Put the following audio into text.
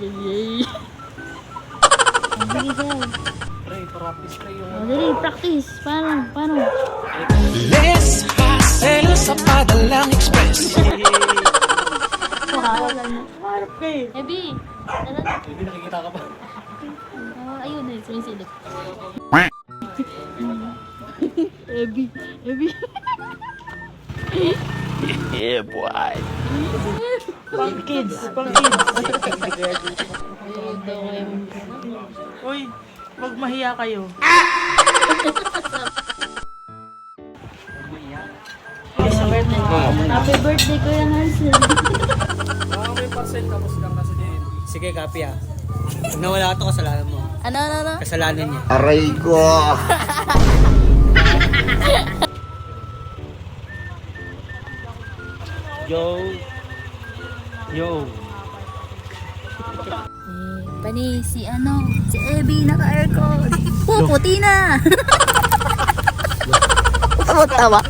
Yay! Sige, go. Pre, practice pre yung... O, dali, practice. Paano? Less hassle sa padalang express. Harap ka eh. Ebi! Tara. Hindi nakikita ka pa. Ayun eh, sumisilip. Ebi. Yeah, boy. Pang kids. Ayun daw kayo. Uy, magmahiya kayo. Happy birthday, Kuya Hansel. May parcel tapos lang kasi din. Sige, Kapi ah. Pag nawala ito, kasalanan mo. Ano? Kasalanan niya. Aray ko. Yo. Pani, si Ebi, naka-aircon. Puti na! Tawa.